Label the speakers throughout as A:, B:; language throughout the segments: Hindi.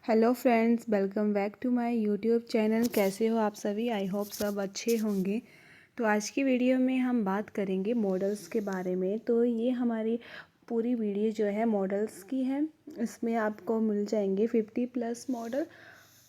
A: Hello friends, welcome back to my YouTube channel. कैसे हो आप सभी? आई होप सब अच्छे होंगे। तो आज की वीडियो में हम बात करेंगे मॉडल्स के बारे में। तो ये हमारी पूरी वीडियो जो है मॉडल्स की है। इसमें आपको मिल जाएंगे 50+ मॉडल।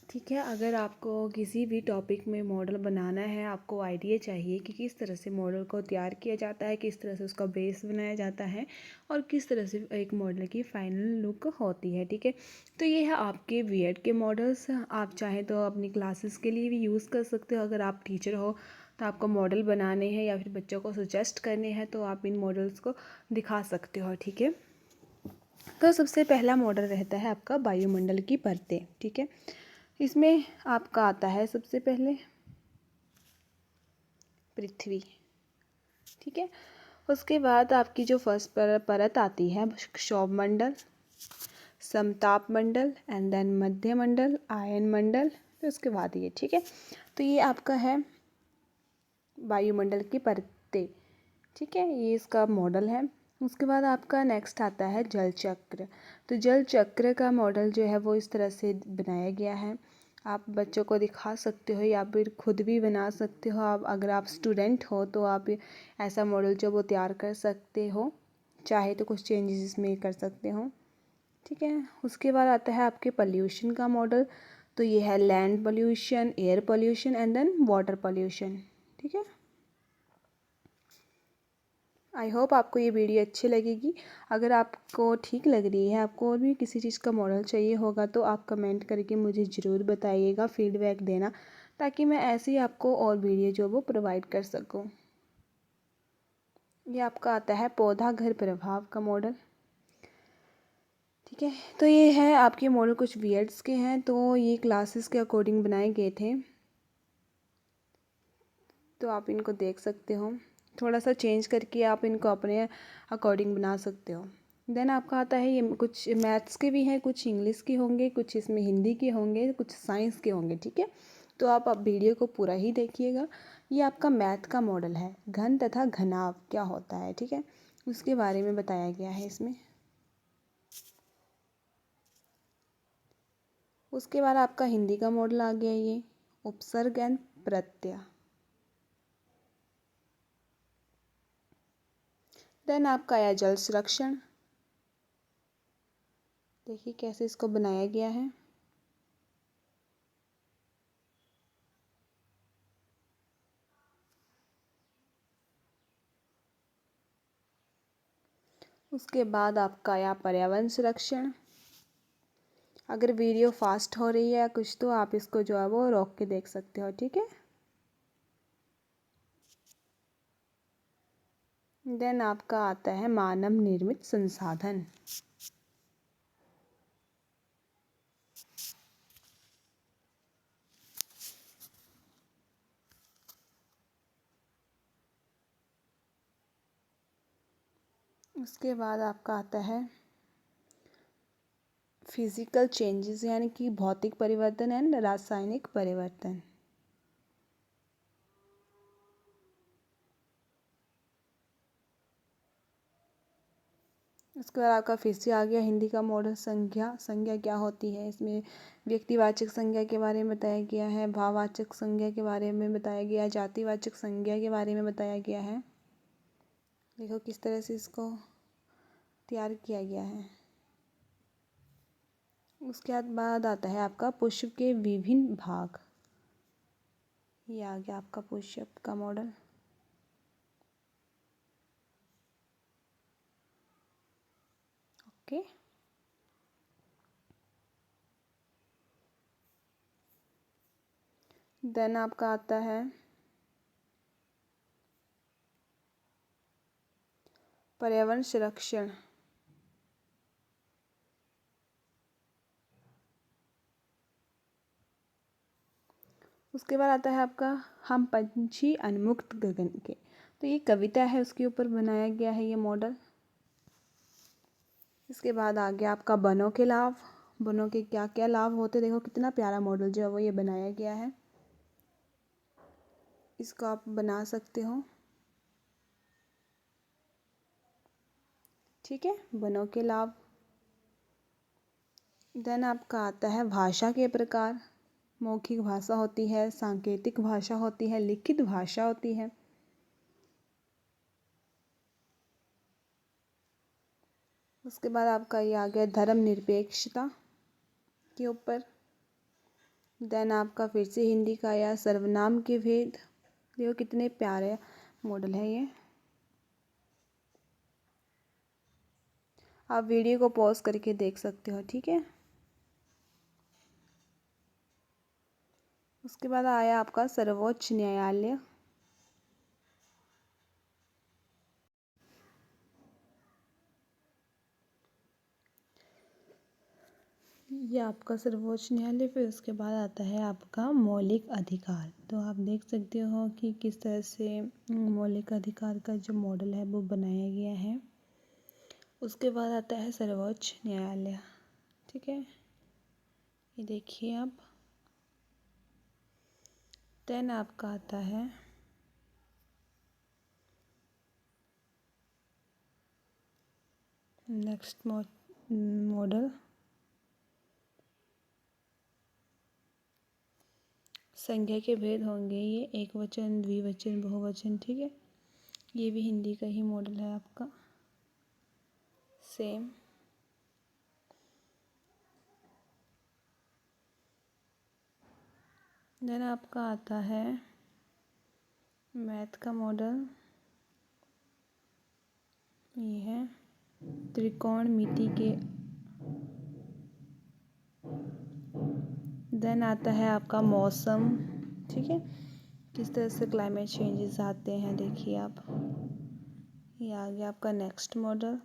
A: ठीक है, अगर आपको किसी भी टॉपिक में मॉडल बनाना है, आपको आइडिया चाहिए कि किस तरह से मॉडल को तैयार किया जाता है, किस तरह से उसका बेस बनाया जाता है और किस तरह से एक मॉडल की फाइनल लुक होती है। ठीक है, तो ये है आपके बीएड के मॉडल्स। आप चाहें तो अपनी क्लासेस के लिए भी यूज़ कर सकते हो। अगर आप टीचर हो तो आपको मॉडल बनाने हैं या फिर बच्चों को सजेस्ट करने हैं तो आप इन मॉडल्स को दिखा सकते हो। ठीक है, तो सबसे पहला मॉडल रहता है आपका वायुमंडल की परतें। ठीक है, इसमें आपका आता है सबसे पहले पृथ्वी। ठीक है, उसके बाद आपकी जो फर्स्ट परत आती है क्षोभमंडल, समताप मंडल एंड देन मध्य मंडल, आयन मंडल। फिर उसके बाद ये, ठीक है, तो ये आपका है वायुमंडल की परतें। ठीक है, ये इसका मॉडल है। उसके बाद आपका नेक्स्ट आता है जल चक्र। तो जल चक्र का मॉडल जो है वो इस तरह से बनाया गया है। आप बच्चों को दिखा सकते हो या फिर खुद भी बना सकते हो। आप अगर आप स्टूडेंट हो तो आप ऐसा मॉडल जो वो तैयार कर सकते हो, चाहे तो कुछ चेंजेस इसमें कर सकते हो। ठीक है, उसके बाद आता है आपके पोल्यूशन का मॉडल। तो ये है land pollution, air pollution and then water pollution. ठीक है, आई होप आपको ये वीडियो अच्छी लगेगी। अगर आपको ठीक लग रही है, आपको और भी किसी चीज़ का मॉडल चाहिए होगा तो आप कमेंट करके मुझे ज़रूर बताइएगा, फीडबैक देना, ताकि मैं ऐसे ही आपको और वीडियो जो वो प्रोवाइड कर सकूं। ये आपका आता है पौधा घर प्रभाव का मॉडल। ठीक है, तो ये है आपके मॉडल कुछ बीएड्स के हैं, तो ये क्लासेस के अकॉर्डिंग बनाए गए थे, तो आप इनको देख सकते हो। थोड़ा सा चेंज करके आप इनको अपने अकॉर्डिंग बना सकते हो। देन आपका आता है ये कुछ मैथ्स के भी हैं, कुछ इंग्लिश के होंगे, कुछ इसमें हिंदी के होंगे, कुछ साइंस के होंगे। ठीक है, तो आप वीडियो को पूरा ही देखिएगा। ये आपका मैथ का मॉडल है, घन तथा घनाभ क्या होता है। ठीक है, उसके बारे में बताया गया है इसमें। उसके बाद आपका हिंदी का मॉडल आ गया, ये उपसर्ग एंड प्रत्यय। देन आपका आया जल संरक्षण। देखिए कैसे इसको बनाया गया है। उसके बाद आपका आया पर्यावरण संरक्षण। अगर वीडियो फास्ट हो रही है या कुछ तो आप इसको जो है वो रोक के देख सकते हो। ठीक है, देन आपका आता है मानव निर्मित संसाधन। उसके बाद आपका आता है फिजिकल चेंजेस, यानी कि भौतिक परिवर्तन एंड रासायनिक परिवर्तन। उसके बाद आपका फिर से आ गया हिंदी का मॉडल संज्ञा। संज्ञा क्या होती है, इसमें व्यक्तिवाचक संज्ञा के बारे में बताया गया है, भाववाचक संज्ञा के बारे में बताया गया है, जातिवाचक संज्ञा के बारे में बताया गया है। देखो किस तरह से इसको तैयार किया गया है। उसके बाद आता है आपका पुष्प के विभिन्न भाग। ये आ गया आपका पुष्प का मॉडल। ओके, देन आपका आता है पर्यावरण संरक्षण। उसके बाद आता है आपका हम पंछी उन्मुक्त गगन के। तो ये कविता है, उसके ऊपर बनाया गया है ये मॉडल। इसके बाद आ गया आपका वनों के लाभ। वनों के क्या क्या लाभ होते, देखो कितना प्यारा मॉडल जो है वो ये बनाया गया है। इसको आप बना सकते हो। ठीक है, वनों के लाभ। देन आपका आता है भाषा के प्रकार। मौखिक भाषा होती है, सांकेतिक भाषा होती है, लिखित भाषा होती है। उसके बाद आपका ये आ गया धर्मनिरपेक्षता के ऊपर। देन आपका फिर से हिंदी का आया सर्वनाम के भेद। देखो कितने प्यारे मॉडल है ये। आप वीडियो को पॉज करके देख सकते हो, ठीक है। उसके बाद आया आपका सर्वोच्च न्यायालय। ये आपका सर्वोच्च न्यायालय। फिर उसके बाद आता है आपका मौलिक अधिकार। तो आप देख सकते हो कि किस तरह से मौलिक अधिकार का जो मॉडल है वो बनाया गया है। उसके बाद आता है सर्वोच्च न्यायालय, ठीक है, ये देखिए आप। देन आपका आता है नेक्स्ट मॉडल संज्ञा के भेद होंगे। ये एक वचन, द्विवचन, बहुवचन, ठीक है। ये भी हिंदी का ही मॉडल है आपका, सेम। देन आपका आता है मैथ का मॉडल। ये है त्रिकोणमिति के। देन आता है आपका मौसम, ठीक है, किस तरह से क्लाइमेट चेंजेस आते हैं, देखिए आप। ये आ गया आपका नेक्स्ट मॉडल।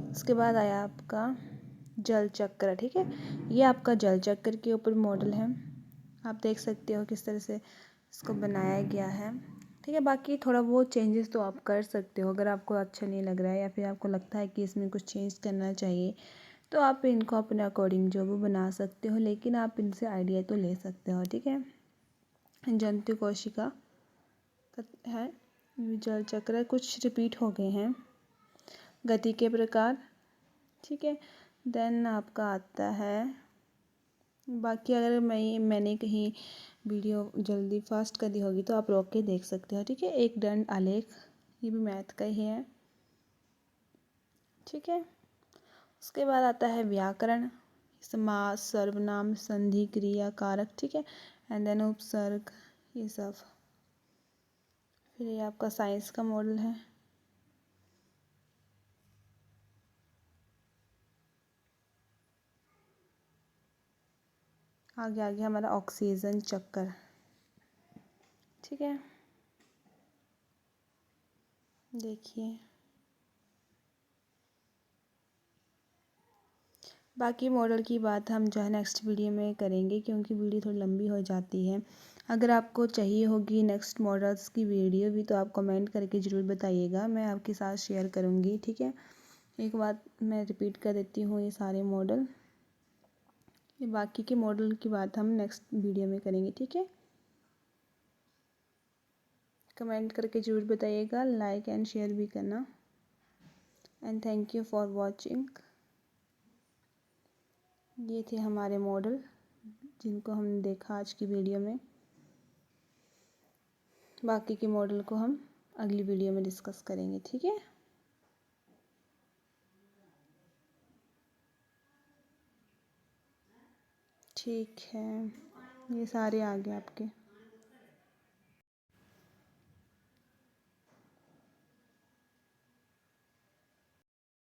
A: उसके बाद आया आपका जल चक्र, ठीक है। ये आपका जल चक्र के ऊपर मॉडल है। आप देख सकते हो किस तरह से इसको बनाया गया है, ठीक है। बाकी थोड़ा बहुत चेंजेस तो आप कर सकते हो, अगर आपको अच्छा नहीं लग रहा है या फिर आपको लगता है कि इसमें कुछ चेंज करना चाहिए तो आप इनको अपने अकॉर्डिंग जो भी बना सकते हो, लेकिन आप इनसे आइडिया तो ले सकते हो, ठीक है। जंतु कोशिका है, जल चक्र कुछ रिपीट हो गए हैं। गति के प्रकार, ठीक है। देन आपका आता है, बाकी अगर मैंने कहीं वीडियो जल्दी फास्ट कर दी होगी तो आप रोक के देख सकते हो, ठीक है। एक दंड आलेख, ये भी मैथ का ही है, ठीक है। उसके बाद आता है व्याकरण, समास, सर्वनाम, संधि, क्रिया, कारक, ठीक है। एंड देन उपसर्ग, ये सब। फिर ये आपका साइंस का मॉडल है। आगे आगे हमारा ऑक्सीजन चक्कर, ठीक है, देखिए। बाकी मॉडल की बात हम जो है नेक्स्ट वीडियो में करेंगे, क्योंकि वीडियो थोड़ी लंबी हो जाती है। अगर आपको चाहिए होगी नेक्स्ट मॉडल्स की वीडियो भी तो आप कमेंट करके ज़रूर बताइएगा, मैं आपके साथ शेयर करूँगी, ठीक है। एक बात मैं रिपीट कर देती हूँ, ये सारे मॉडल, ये बाकी के मॉडल की बात हम नेक्स्ट वीडियो में करेंगे, ठीक है। कमेंट करके ज़रूर बताइएगा, लाइक एंड शेयर भी करना। And thank you for watching. ये थे हमारे मॉडल जिनको हमने देखा आज की वीडियो में। बाकी के मॉडल को हम अगली वीडियो में डिस्कस करेंगे, ठीक है। ठीक है, ये सारे आ गए आपके।